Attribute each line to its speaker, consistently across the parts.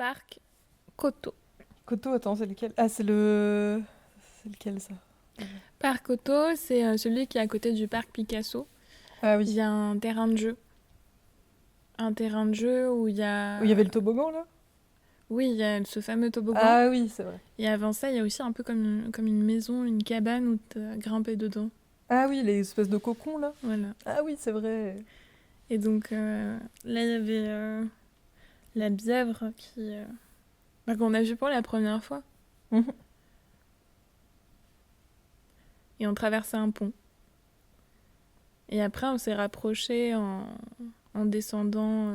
Speaker 1: parc Coteau.
Speaker 2: Coteau, attends, c'est lequel? Ah, c'est lequel ça?
Speaker 1: Parc Coteau, c'est celui qui est à côté du parc Picasso.
Speaker 2: Ah
Speaker 1: Il
Speaker 2: oui.
Speaker 1: y a un terrain de jeu. Un terrain de jeu où il y
Speaker 2: Où il y
Speaker 1: a...
Speaker 2: avait le toboggan là?
Speaker 1: Oui, il y a ce fameux toboggan.
Speaker 2: Ah oui, c'est vrai.
Speaker 1: Et avant ça, il y a aussi un peu comme une maison, une cabane où tu grimpé dedans.
Speaker 2: Ah oui, les espèces de cocons là.
Speaker 1: Voilà.
Speaker 2: Ah oui, c'est vrai.
Speaker 1: Et donc là, il y avait la Bièvre qu'on a vue pour la première fois.
Speaker 2: Mhm.
Speaker 1: Et on traversait un pont. Et après, on s'est rapproché en descendant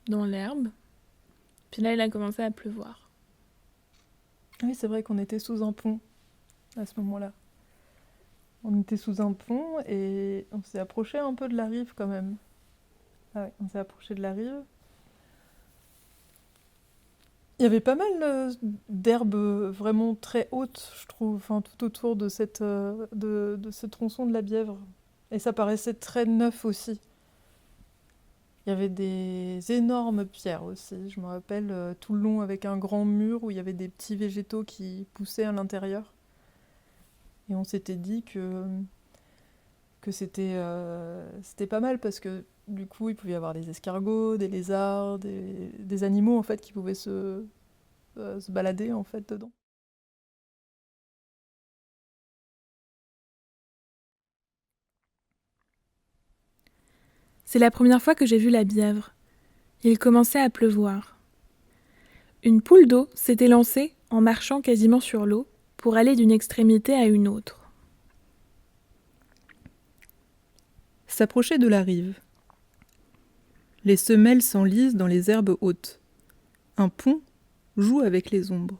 Speaker 1: dans l'herbe. Puis là, il a commencé à pleuvoir.
Speaker 2: Oui, c'est vrai qu'on était sous un pont à ce moment-là. On était sous un pont et on s'est approché un peu de la rive quand même. Ah ouais, on s'est approché de la rive. Il y avait pas mal d'herbes vraiment très hautes, je trouve, enfin, tout autour de de ce tronçon de la Bièvre. Et ça paraissait très neuf aussi. Il y avait des énormes pierres aussi, je me rappelle, tout le long avec un grand mur où il y avait des petits végétaux qui poussaient à l'intérieur. Et on s'était dit que c'était pas mal parce que du coup il pouvait y avoir des escargots, des lézards, des animaux en fait qui pouvaient se balader en fait dedans.
Speaker 1: C'est la première fois que j'ai vu la Bièvre. Il commençait à pleuvoir. Une poule d'eau s'était lancée en marchant quasiment sur l'eau pour aller d'une extrémité à une autre.
Speaker 2: S'approcher de la rive. Les semelles s'enlisent dans les herbes hautes. Un pont joue avec les ombres.